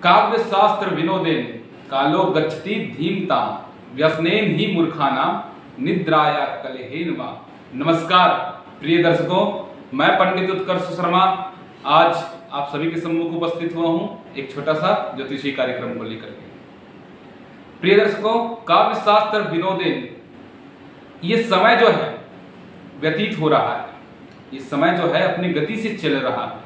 काव्य शास्त्र विनोदेन कालो गच्छति धीमताम व्यसनेन ही मूर्खानाम निद्राया कलहेन वा। नमस्कार प्रिय दर्शकों, मैं पंडित उत्कर्ष शर्मा आज आप सभी के सम्मुख उपस्थित हुआ हूं एक छोटा सा ज्योतिषी कार्यक्रम को लेकर के। प्रिय दर्शकों, काव्य शास्त्र विनोदेन ये समय जो है व्यतीत हो रहा है, ये समय जो है अपनी गति से चल रहा है,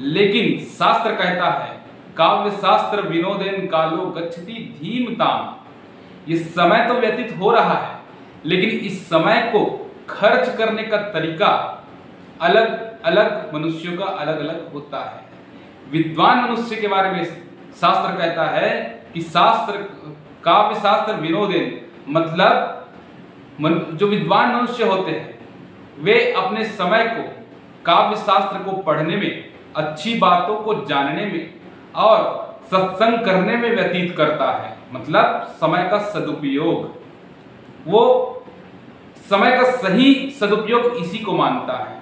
लेकिन शास्त्र कहता है काव्य शास्त्र विनोदेन कालो गच्छति धीमताम। ये समय तो व्यतीत हो रहा है, लेकिन इस समय को खर्च करने का तरीका अलग अलग मनुष्यों का अलग अलग होता है। विद्वान मनुष्य के बारे में शास्त्र कहता है कि काव्य शास्त्र विनोदेन मतलब जो विद्वान मनुष्य होते हैं वे अपने समय को काव्य शास्त्र को पढ़ने में, अच्छी बातों को जानने में और सत्संग करने में व्यतीत करता है। मतलब समय का सदुपयोग, वो समय का सही सदुपयोग इसी को मानता है।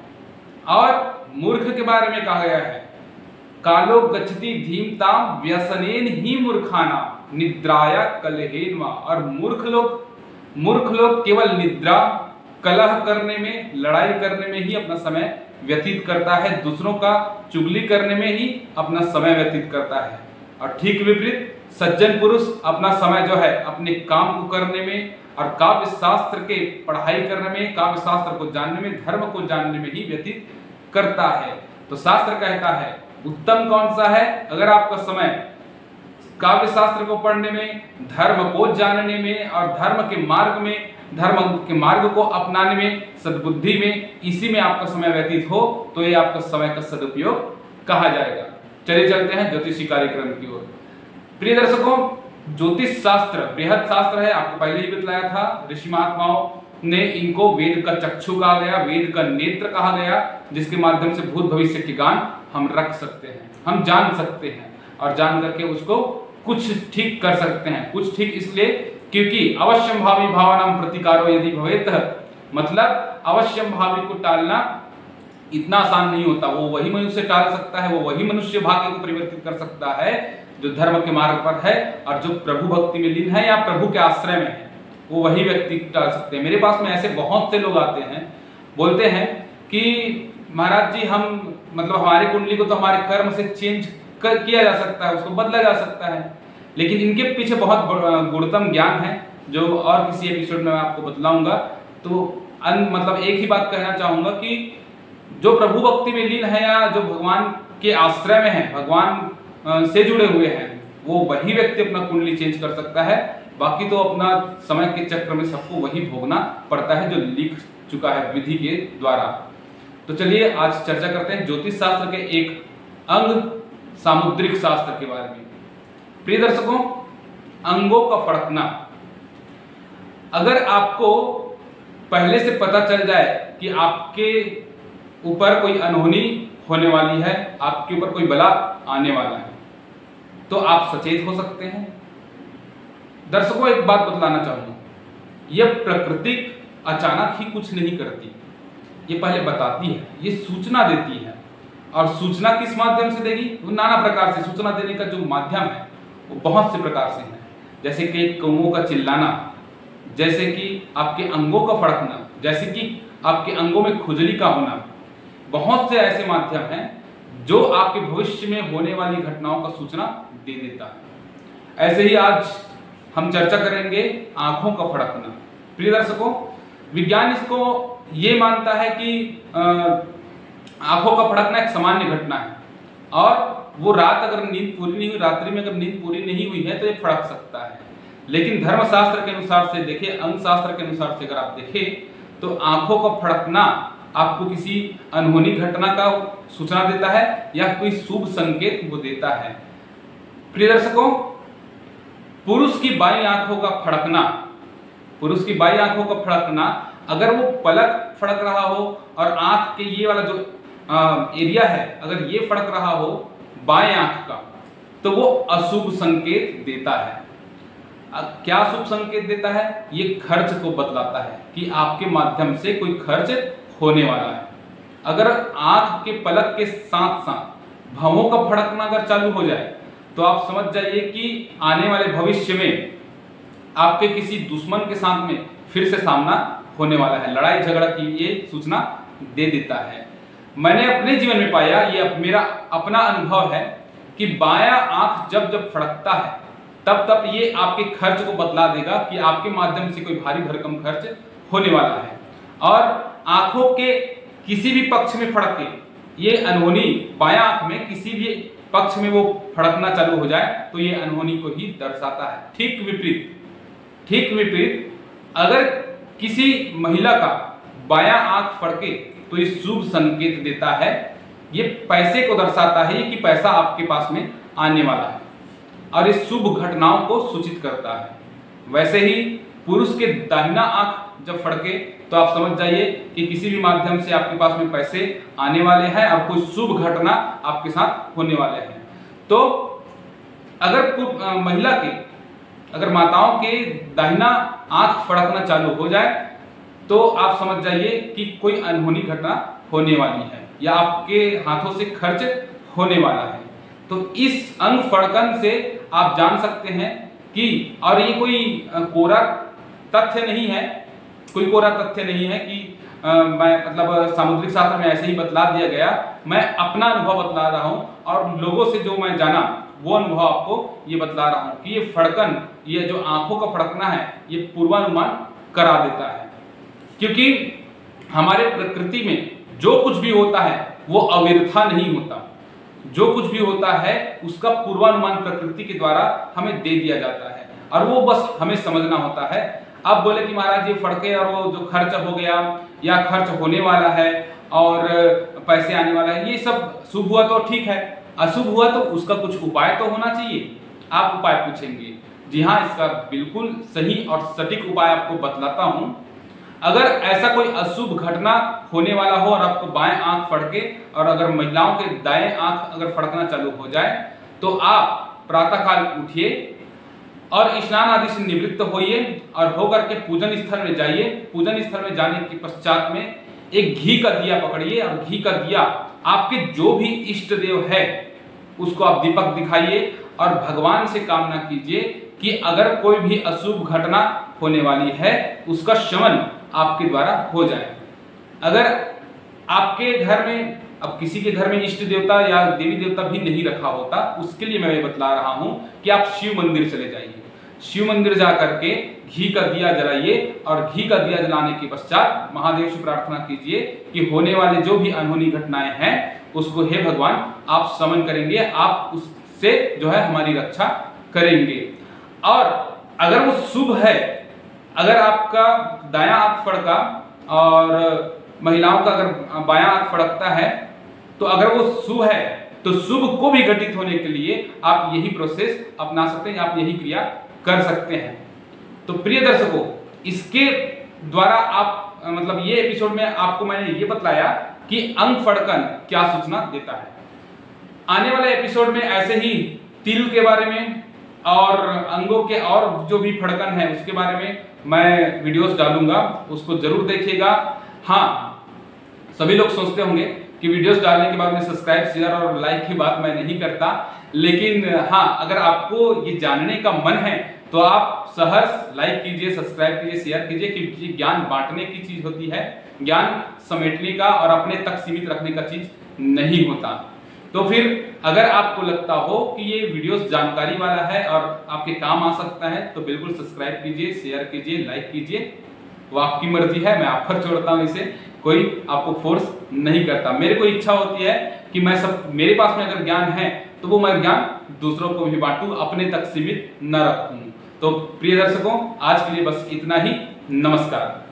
और मूर्ख के बारे में कहा गया है कालो गच्छति धीमताम व्यसनेन ही मूर्खाना निद्राया कलहेन वा। और मूर्ख लोग केवल निद्रा, कलह करने में, लड़ाई करने में ही अपना समय व्यतीत करता है, दूसरों का चुगली करने में ही अपना समय व्यतीत करता है। और ठीक विपरीत सज्जन पुरुष अपना समय जो है अपने काम को करने में और काव्य शास्त्र के पढ़ाई करने में, काव्य शास्त्र को जानने में, धर्म को जानने में ही व्यतीत करता है। तो शास्त्र कहता है उत्तम कौन सा है? अगर आपका समय काव्य शास्त्र को पढ़ने में, धर्म को जानने में और धर्म के मार्ग को अपनाने में, सद्बुद्धि में, इसी में आपका समय व्यतीत हो तो ये आपका समय का सदुपयोग कहा जाएगा। चलिए चलते हैं ज्योतिषी कार्यक्रम की ओर। प्रिय दर्शकों, ज्योतिष शास्त्र बृहद शास्त्र है, आपको पहले ही बतलाया था। ऋषि महात्माओं ने इनको वेद का चक्षु कहा गया, वेद का नेत्र कहा गया, जिसके माध्यम से भूत भविष्य के ज्ञान हम रख सकते हैं, हम जान सकते हैं और जान करके उसको कुछ ठीक कर सकते हैं। कुछ ठीक इसलिए क्योंकि अवश्यम भावी भावनाम प्रतिकारो यदि भवेत, मतलब अवश्यम भावी को टालना इतना आसान नहीं होता। वो वही मनुष्य टाल सकता है, वो वही मनुष्य भाग्य को परिवर्तित कर सकता है जो धर्म के मार्ग पर है और जो प्रभु भक्ति में लीन है या प्रभु के आश्रय में है, वो वही व्यक्ति टाल सकते हैं। मेरे पास में ऐसे बहुत से लोग आते हैं, बोलते हैं कि महाराज जी हम मतलब हमारी कुंडली को तो हमारे कर्म से चेंज किया जा सकता है, उसको बदला जा सकता है, लेकिन इनके पीछे बहुत गुणतम ज्ञान है जो और किसी एपिसोड में मैं आपको बतलाऊंगा। तो मतलब एक ही बात कहना चाहूंगा कि जो प्रभु भक्ति में लीन है या जो भगवान के आश्रय में है, भगवान से जुड़े हुए हैं, वो वही व्यक्ति अपना कुंडली चेंज कर सकता है। बाकी तो अपना समय के चक्र में सबको वही भोगना पड़ता है जो लिख चुका है विधि के द्वारा। तो चलिए आज चर्चा करते हैं ज्योतिष शास्त्र के एक अंग सामुद्रिक शास्त्र के बारे में। प्रिय दर्शकों, अंगों का फड़कना, अगर आपको पहले से पता चल जाए कि आपके ऊपर कोई अनहोनी होने वाली है, आपके ऊपर कोई बला आने वाला है, तो आप सचेत हो सकते हैं। दर्शकों, एक बात बतलाना चाहूंगा, यह प्रकृति अचानक ही कुछ नहीं करती, ये पहले बताती है, ये सूचना देती है। और सूचना किस माध्यम से देगी? वो नाना प्रकार से सूचना देने का जो माध्यम है वो बहुत से प्रकार से है, जैसे कि कौओं का चिल्लाना, जैसे कि आपके अंगों का फड़कना, जैसे कि आपके अंगों में खुजली का होना। बहुत से ऐसे माध्यम हैं जो आपके भविष्य में होने वाली घटनाओं का सूचना दे देता है। ऐसे ही आज हम चर्चा करेंगे आंखों का फड़कना। प्रिय दर्शकों, विज्ञान इसको ये मानता है कि आंखों का फड़कना एक सामान्य घटना है और वो रात अगर नींद पूरी नहीं हुई, रात्रि में अगर नींद पूरी नहीं हुई है तो ये फड़क सकता है। लेकिन धर्मशास्त्र के अनुसार से देखें, अंग शास्त्र के अनुसार से अगर आप देखें तो आंखों का फड़कना आपको किसी अनहोनी घटना का सूचना देता है या कोई शुभ संकेत वो देता है। प्रिय दर्शकों, पुरुष की बाई आंखों का फड़कना, अगर वो पलक फड़क रहा हो और आंख के ये वाला जो एरिया है अगर ये फड़क रहा हो बाएं आंख का, तो वो अशुभ संकेत देता है। क्या शुभ संकेत देता है? ये खर्च को बतलाता है कि आपके माध्यम से कोई खर्च होने वाला है। अगर आंख के पलक के साथ साथ भवों का फड़कना अगर चालू हो जाए तो आप समझ जाइए कि आने वाले भविष्य में आपके किसी दुश्मन के साथ में फिर से सामना होने वाला है। लड़ाई झगड़ा की ये सूचना दे देता है। मैंने अपने जीवन में पाया, ये मेरा अपना अनुभव है कि बायां आंख जब जब फड़कता है तब तब ये आपके खर्च को बतला देगा कि आपके माध्यम से कोई भारी भरकम खर्च होने वाला है। और आंखों के किसी भी पक्ष में फड़के, ये अनहोनी बायां आंख में किसी भी पक्ष में वो फड़कना चालू हो जाए तो ये अनहोनी को ही दर्शाता है। ठीक विपरीत अगर किसी महिला का बायां आंख फड़के तो ये शुभ संकेत देता है, ये पैसे को दर्शाता है कि पैसा आपके पास में आने वाला है और इस शुभ घटनाओं को सूचित करता है। वैसे ही पुरुष के दाहिना आंख जब फड़के तो आप समझ जाइए कि किसी भी माध्यम से आपके पास में पैसे आने वाले हैं और कोई शुभ घटना आपके साथ होने वाले हैं। तो अगर महिला के, अगर माताओं के दाहिना आंख फड़कना चालू हो जाए तो आप समझ जाइए कि कोई अनहोनी घटना होने वाली है या आपके हाथों से खर्च होने वाला है। तो इस अंग फड़कन से आप जान सकते हैं कि, और ये कोई कोरा तथ्य नहीं है, कोई कोरा तथ्य नहीं है कि मैं मतलब सामुद्रिक शास्त्र में ऐसे ही बतला दिया गया। मैं अपना अनुभव बतला रहा हूँ और लोगों से जो मैं जाना वो अनुभव आपको ये बतला रहा हूँ कि ये फड़कन, ये जो आंखों का फड़कना है, ये पूर्वानुमान करा देता है। क्योंकि हमारे प्रकृति में जो कुछ भी होता है वो अविरथा नहीं होता। जो कुछ भी होता है उसका पूर्वानुमान प्रकृति के द्वारा हमें दे दिया जाता है और वो बस हमें समझना होता है। अब बोले कि महाराज ये फड़के और वो जो खर्च हो गया या खर्च होने वाला है और पैसे आने वाला है, ये सब शुभ हुआ तो ठीक है, अशुभ हुआ तो उसका कुछ उपाय तो होना चाहिए। आप उपाय पूछेंगे, जी हाँ, इसका बिल्कुल सही और सटीक उपाय आपको बतलाता हूं। अगर ऐसा कोई अशुभ घटना होने वाला हो और आपको बाएं आंख फड़के और अगर महिलाओं के दाएं आंख अगर फड़कना चालू हो जाए तो आप प्रातःकाल उठिए और स्नान आदि से निवृत्त होइए और होकर के पूजन स्थल में जाइए। पूजन स्थल में जाने के पश्चात में एक घी का दिया पकड़िए और घी का दिया आपके जो भी इष्ट देव है उसको आप दीपक दिखाइए और भगवान से कामना कीजिए कि अगर कोई भी अशुभ घटना होने वाली है उसका शमन आपके द्वारा हो जाए। अगर आपके घर में, अब किसी के घर में इष्ट देवता या देवी देवता भी नहीं रखा होता, उसके लिए मैं ये बतला रहा हूं कि आप शिव मंदिर चले जाइए। शिव मंदिर जाकर के घी का दिया जलाइए और घी का दिया जलाने के पश्चात महादेव से प्रार्थना कीजिए कि होने वाले जो भी अनहोनी घटनाएं हैं उसको हे भगवान आप समन करेंगे, आप उससे जो है हमारी रक्षा करेंगे। और अगर वो शुभ है, अगर आपका दायां आंख फड़का और महिलाओं का अगर बायां आंख फड़कता है तो अगर वो शुभ है तो शुभ को भी घटित होने के लिए आप यही प्रोसेस अपना सकते हैं, आप यही क्रिया कर सकते हैं। तो प्रिय दर्शकों, इसके द्वारा आप मतलब ये एपिसोड में आपको मैंने ये बतलाया कि अंग फड़कन क्या सूचना देता है। आने वाले एपिसोड में ऐसे ही तिल के बारे में और अंगों के और जो भी फड़कन है उसके बारे में मैं वीडियोस डालूंगा, उसको जरूर देखिएगा। हाँ, सभी लोग सोचते होंगे कि वीडियोस डालने के बाद में सब्सक्राइब, शेयर और लाइक की बात मैं नहीं करता, लेकिन हाँ, अगर आपको ये जानने का मन है तो आप सहर्ष लाइक कीजिए, सब्सक्राइब कीजिए, शेयर कीजिए, क्योंकि ज्ञान बांटने की चीज होती है, ज्ञान समेटने का और अपने तक सीमित रखने का चीज नहीं होता। तो फिर अगर आपको लगता हो कि ये वीडियोस जानकारी वाला है और आपके काम आ सकता है तो बिल्कुल सब्सक्राइब कीजिए, शेयर कीजिए, लाइक कीजिए। वो आपकी मर्जी है, मैं आप पर छोड़ता हूँ इसे, कोई आपको फोर्स नहीं करता। मेरे को इच्छा होती है कि मैं सब, मेरे पास में अगर ज्ञान है तो वो मैं ज्ञान दूसरों को भी बांटूं, अपने तक सीमित न रखूं। तो प्रिय दर्शकों, आज के लिए बस इतना ही। नमस्कार।